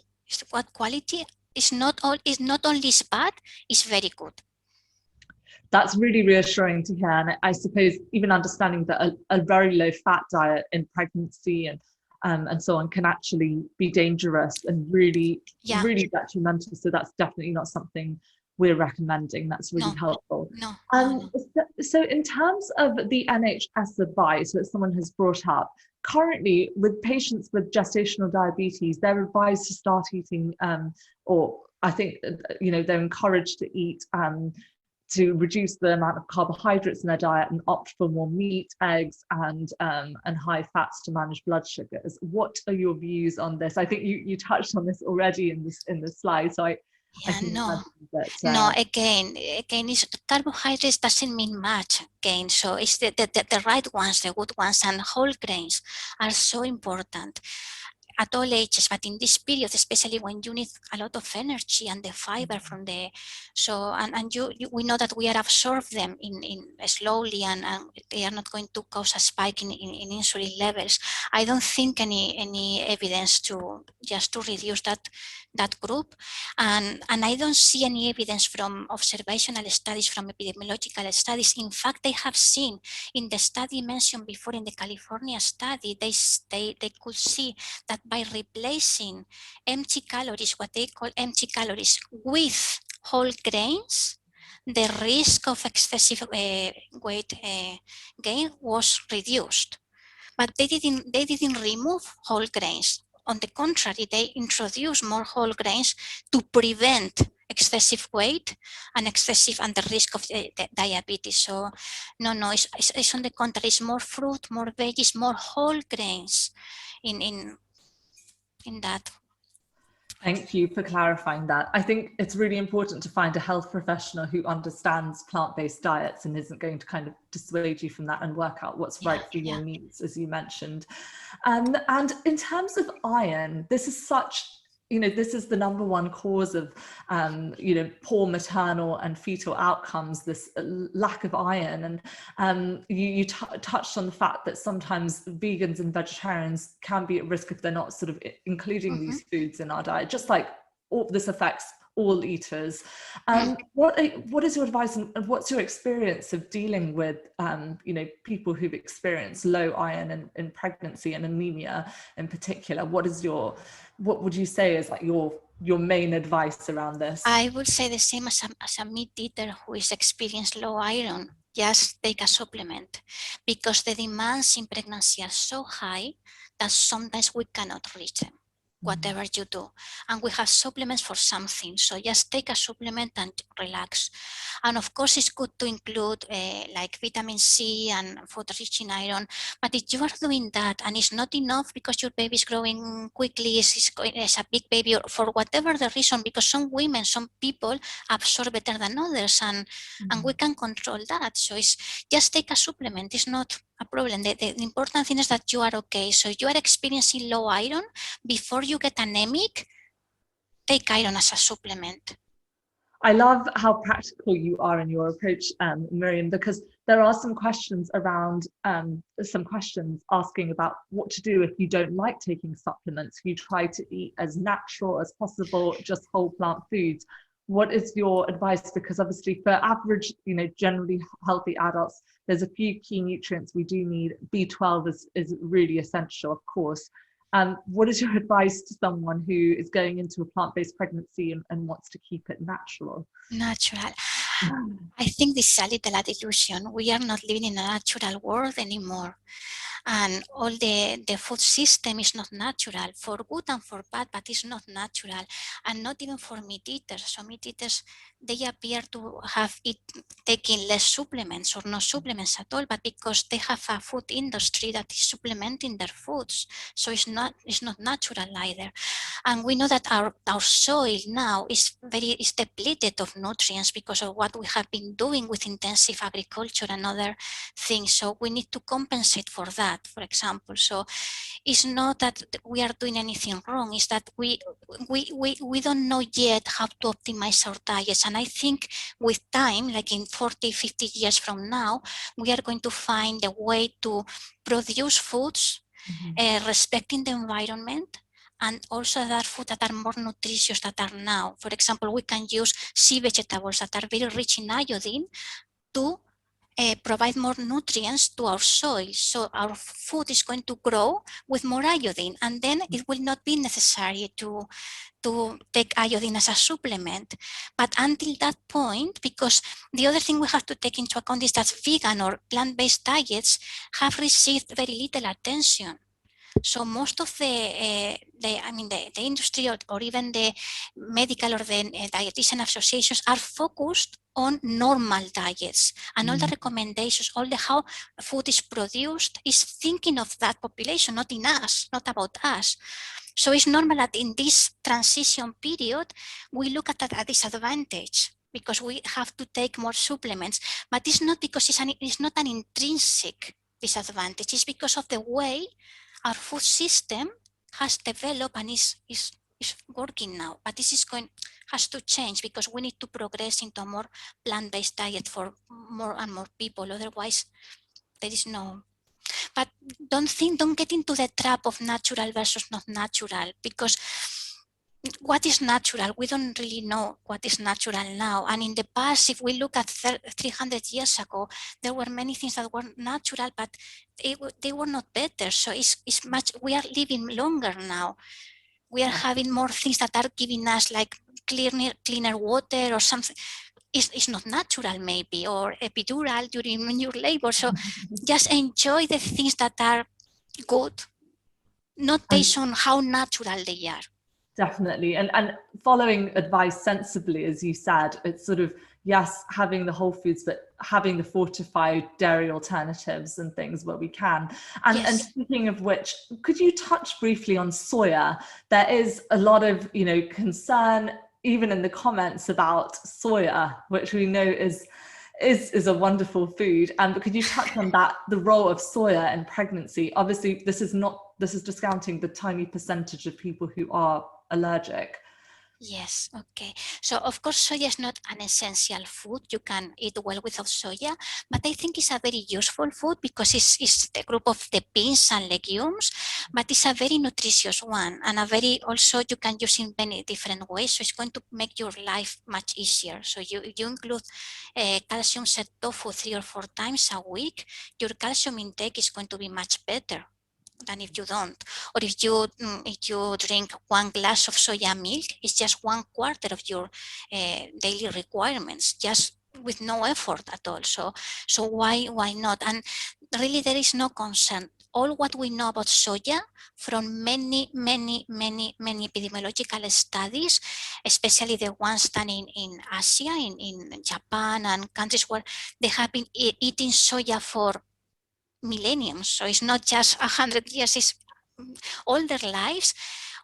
it's not only bad, it's very good. That's really reassuring to hear. And I suppose even understanding that a very low fat diet in pregnancy and so on can actually be dangerous and really detrimental. So that's definitely not something we're recommending. That's really helpful. So in terms of the NHS advice that someone has brought up, currently with patients with gestational diabetes, they're advised to start eating, or I think, they're encouraged to eat to reduce the amount of carbohydrates in their diet and opt for more meat, eggs, and high fats to manage blood sugars. What are your views on this? I think you touched on this already in the slide. So again, carbohydrates doesn't mean much. Again, so it's the right ones, the good ones, and whole grains are so important at all ages, but in this period, especially when you need a lot of energy and the fiber from we know that we are absorb them in slowly, and they are not going to cause a spike in insulin levels. I don't think any evidence to reduce that group, and I don't see any evidence from observational studies, from epidemiological studies. In fact, they have seen in the study mentioned before, in the California study, they could see that by replacing empty calories, what they call empty calories, with whole grains, the risk of excessive weight gain was reduced. But they didn't remove whole grains. On the contrary, they introduced more whole grains to prevent excessive weight and the risk of the diabetes. So no, it's on the contrary. It's more fruit, more veggies, more whole grains in that. Thank you for clarifying that. I think it's really important to find a health professional who understands plant-based diets and isn't going to kind of dissuade you from that and work out what's right for your needs, as you mentioned. And in terms of iron, this is this is the number one cause of, poor maternal and fetal outcomes, this lack of iron. And you touched on the fact that sometimes vegans and vegetarians can be at risk if they're not sort of including these foods in our diet, just like this affects all eaters. What is your advice and what's your experience of dealing with, people who've experienced low iron in pregnancy and anemia in particular? What would you say is like your main advice around this? I would say the same as a meat eater who is experiencing low iron. Just take a supplement, because the demands in pregnancy are so high that sometimes we cannot reach them, whatever you do. And we have supplements for something. So just take a supplement and relax. And of course, it's good to include like vitamin C and food rich in iron. But if you are doing that and it's not enough because your baby is growing quickly, is a big baby, or for whatever the reason, because some people absorb better than others, and we can control that. So it's just take a supplement. It's not a problem. The important thing is that you are okay. So you are experiencing low iron, before you get anemic, take iron as a supplement. I love how practical you are in your approach, Miriam, because there are some questions around, some questions asking about what to do if you don't like taking supplements. You try to eat as natural as possible, just whole plant foods. What is your advice? Because obviously for average, generally healthy adults, there's a few key nutrients we do need. B12 is really essential, of course. What is your advice to someone who is going into a plant-based pregnancy and wants to keep it natural? Natural. I think this is a little illusion. We are not living in a natural world anymore. And all the food system is not natural, for good and for bad, but it's not natural. And not even for meat eaters. So meat eaters, they appear to have taking less supplements or no supplements at all, but because they have a food industry that is supplementing their foods. So it's not natural either. And we know that our soil now is depleted of nutrients because of what we have been doing with intensive agriculture and other things. So we need to compensate for that, for example. So it's not that we are doing anything wrong, it's that we don't know yet how to optimize our diets. And I think with time, like in 40, 50 years from now, we are going to find a way to produce foods respecting the environment, and also that food that are more nutritious that are now. For example, we can use sea vegetables that are very rich in iodine to provide more nutrients to our soil. So our food is going to grow with more iodine, and then it will not be necessary to take iodine as a supplement. But until that point, because the other thing we have to take into account is that vegan or plant-based diets have received very little attention. So most of the industry or even the medical or the dietitian associations are focused on normal diets, and all the recommendations, all the how food is produced is thinking of that population, not in us, not about us. So it's normal that in this transition period, we look at a disadvantage because we have to take more supplements, but it's not because it's not an intrinsic disadvantage, it's because of the way our food system has developed and is working now. But this has to change because we need to progress into a more plant-based diet for more and more people. Otherwise, there is no. But don't get into the trap of natural versus not natural, because what is natural? We don't really know what is natural now. And in the past, if we look at 300 years ago, there were many things that were natural, but they were not better. So it's much, we are living longer now. We are having more things that are giving us like cleaner water or something. It's not natural maybe, or epidural during your labor. So just enjoy the things that are good, not based on how natural they are. Definitely. And following advice sensibly, as you said, it's sort of, yes, having the whole foods, but having the fortified dairy alternatives and things where we can. And, Yes. And speaking of which, could you touch briefly on soya? There is a lot of, concern, even in the comments, about soya, which we know is a wonderful food. But could you touch on that, the role of soya in pregnancy? Obviously, this is discounting the tiny percentage of people who are allergic. Yes, okay. So of course, soya is not an essential food. You can eat well without soya, but I think it's a very useful food because it's the group of the beans and legumes, but it's a very nutritious one, and also you can use in many different ways. So it's going to make your life much easier. So you include calcium set tofu 3 or 4 times a week, your calcium intake is going to be much better than if you don't. Or if you drink 1 glass of soya milk, it's just 1/4 of your daily requirements, just with no effort at all. So why not? And really there is no concern. All what we know about soya from many epidemiological studies, especially the ones done in Asia, in Japan and countries where they have been eating soya for millenniums. So it's not just 100 years, it's all their lives.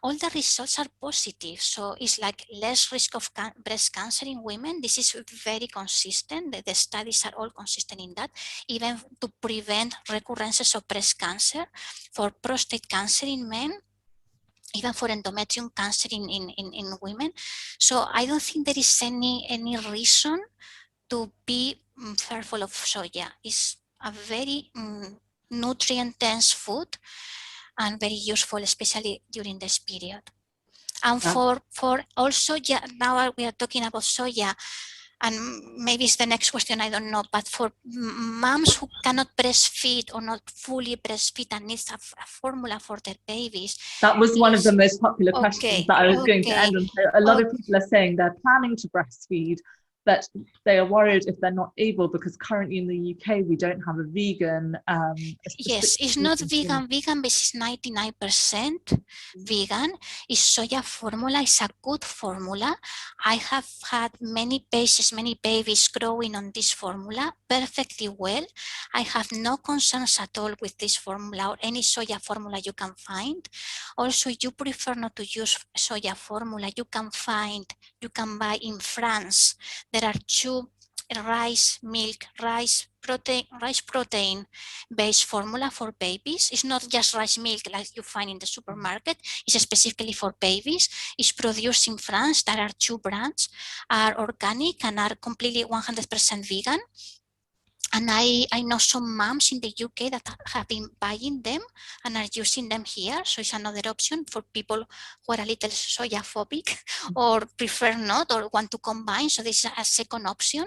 all the results are positive. So it's like less risk of breast cancer in women. This is very consistent. The studies are all consistent in that, even to prevent recurrences of breast cancer, for prostate cancer in men, even for endometrium cancer in women. So I don't think there is any reason to be fearful of soya. It's a very nutrient-dense food and very useful, especially during this period. And for also, yeah, now we are talking about soya, and maybe it's the next question, I don't know, but for moms who cannot breastfeed or not fully breastfeed and needs a formula for their babies. That was one of the most popular questions that I was going to end on. So a lot of people are saying they're planning to breastfeed, but they are worried if they're not able, because currently in the UK we don't have a vegan. Yes, it's not vegan. Vegan is 99% vegan. It's soya formula. It's a good formula. I have had many patients, many babies growing on this formula perfectly well. I have no concerns at all with this formula or any soya formula you can find. Also, if you prefer not to use soya formula, you can buy in France. There are two rice protein based formula for babies. It's not just rice milk like you find in the supermarket. It's specifically for babies. It's produced in France. There are two brands, are organic and are completely 100% vegan. And I know some moms in the UK that have been buying them and are using them here. So it's another option for people who are a little soya phobic or prefer not or want to combine. So this is a second option.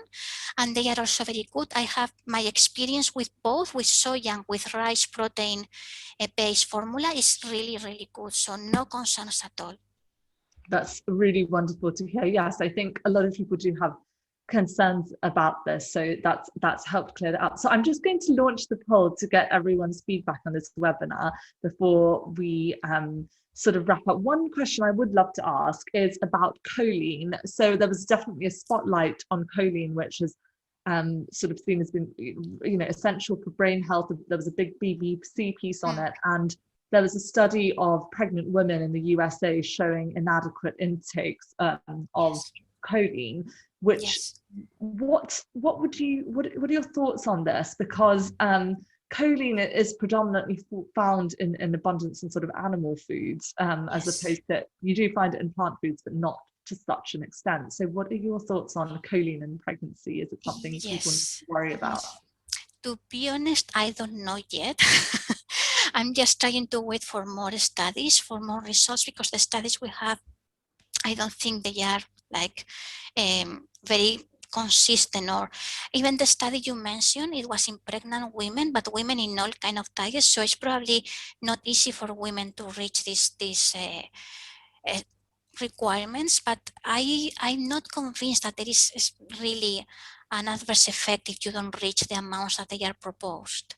And they are also very good. I have my experience with both, with soya and with rice protein based formula is really, really good. So no concerns at all. That's really wonderful to hear. Yes, I think a lot of people do have concerns about this, so that's helped clear that up. So I'm just going to launch the poll to get everyone's feedback on this webinar before we sort of wrap up. One question I would love to ask is about choline. So there was definitely a spotlight on choline, which is sort of seen as being, you know, essential for brain health. There was a big BBC piece on it, and there was a study of pregnant women in the USA showing inadequate intakes of choline. Which, yes. what are your thoughts on this? Because choline is predominantly found in abundance in sort of animal foods, as opposed to, you do find it in plant foods, but not to such an extent. So what are your thoughts on choline in pregnancy? Is it something people need to worry about? To be honest, I don't know yet. I'm just trying to wait for more studies, for more results, because the studies we have, I don't think they are like very consistent. Or even the study you mentioned, it was in pregnant women, but women in all kind of diets. So it's probably not easy for women to reach these requirements. But I'm not convinced that there is really an adverse effect if you don't reach the amounts that they are proposed.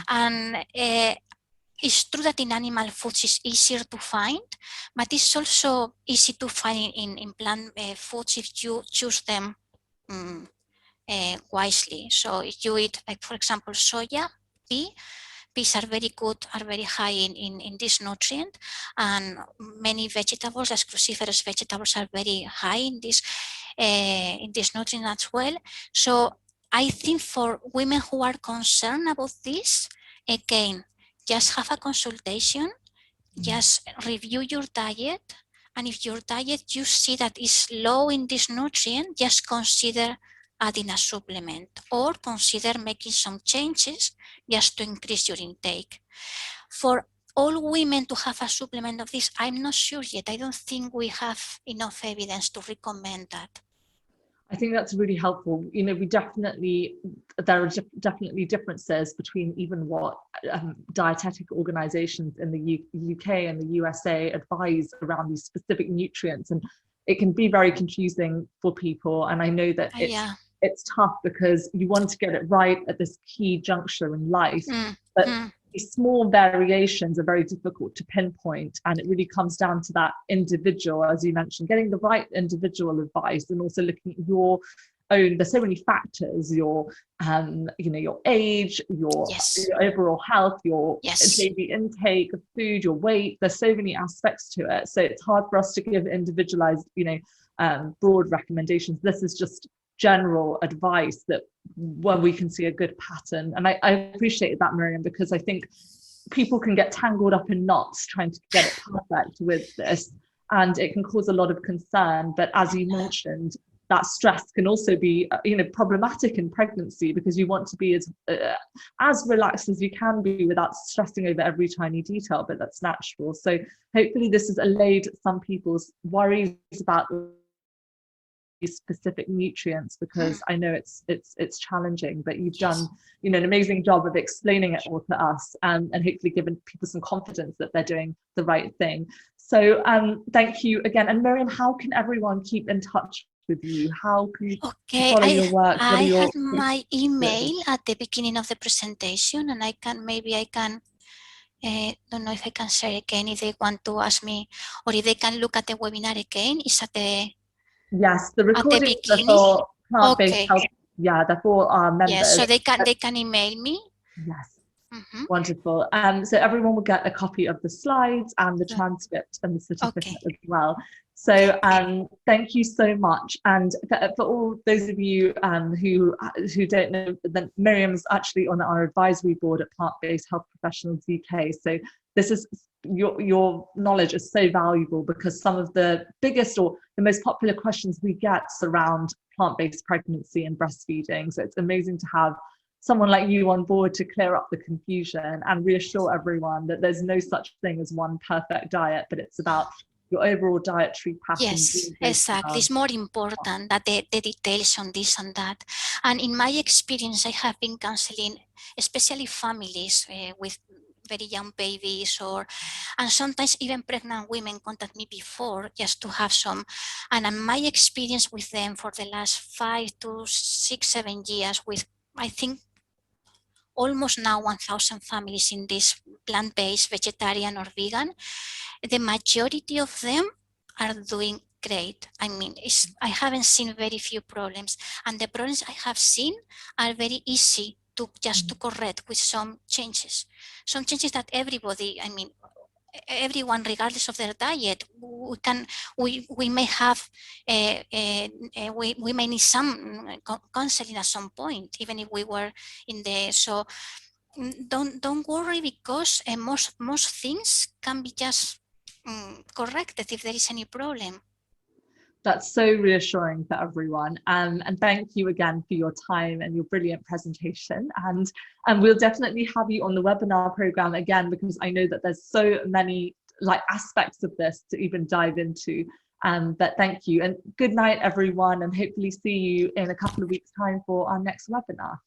And it's true that in animal foods it's easier to find, but it's also easy to find in plant foods if you choose them wisely. So if you eat, like for example, soya, peas are very good, are very high in this nutrient, and many vegetables, as cruciferous vegetables, are very high in this nutrient as well. So I think for women who are concerned about this, again, just have a consultation, just review your diet, and if your diet you see that is low in this nutrient, just consider adding a supplement or consider making some changes just to increase your intake. For all women to have a supplement of this, I'm not sure yet. I don't think we have enough evidence to recommend that. I think that's really helpful. You know, there are definitely differences between even what dietetic organizations in the UK and the USA advise around these specific nutrients, and it can be very confusing for people. And I know that it's tough because you want to get it right at this key juncture in life, but these small variations are very difficult to pinpoint, and it really comes down to that individual, as you mentioned, getting the right individual advice, and also looking at your own, there's so many factors, your your age, your overall health, your daily intake of food, your weight. There's so many aspects to it, so it's hard for us to give individualized broad recommendations. This is just general advice that when we can see a good pattern. And I appreciate that, Miriam, because I think people can get tangled up in knots trying to get it perfect with this, and it can cause a lot of concern. But as you mentioned, that stress can also be problematic in pregnancy, because you want to be as relaxed as you can be without stressing over every tiny detail, but that's natural. So hopefully this has allayed some people's worries about specific nutrients, because I know it's challenging, but you've done an amazing job of explaining it all to us, and hopefully given people some confidence that they're doing the right thing. So thank you again. And Miriam, how can everyone keep in touch with you? How can you follow your work? I had my email at the beginning of the presentation, and I can don't know if I can share again if they want to ask me, or if they can look at the webinar again. It's at the the recording for plant-based health. Yeah, they're for our members. Yes, so they can email me. Yes. Wonderful. So everyone will get a copy of the slides and the transcript and the certificate as well. So thank you so much. And for all those of you who don't know, that Miriam's actually on our advisory board at Plant-Based Health Professionals UK. So this is your knowledge is so valuable, because some of the biggest or the most popular questions we get surround plant-based pregnancy and breastfeeding. So it's amazing to have someone like you on board to clear up the confusion and reassure everyone that there's no such thing as one perfect diet, but it's about your overall dietary pattern. Yes, exactly. It's more important that the details on this and that. And in my experience, I have been counseling, especially families with very young babies, and sometimes even pregnant women contact me before just to have some. And in my experience with them for the last 5 to 6, 7 years, with I think almost now 1,000 families in this plant-based, vegetarian or vegan, the majority of them are doing great. I mean, I haven't seen very few problems, and the problems I have seen are very easy to correct with some changes that everybody, I mean, everyone, regardless of their diet, we may have we may need some counseling at some point, even if we were in the don't worry, because most things can be just corrected if there is any problem. That's so reassuring for everyone. And thank you again for your time and your brilliant presentation. And we'll definitely have you on the webinar program again, because I know that there's so many aspects of this to even dive into. But thank you, and good night, everyone, and hopefully see you in a couple of weeks' time for our next webinar.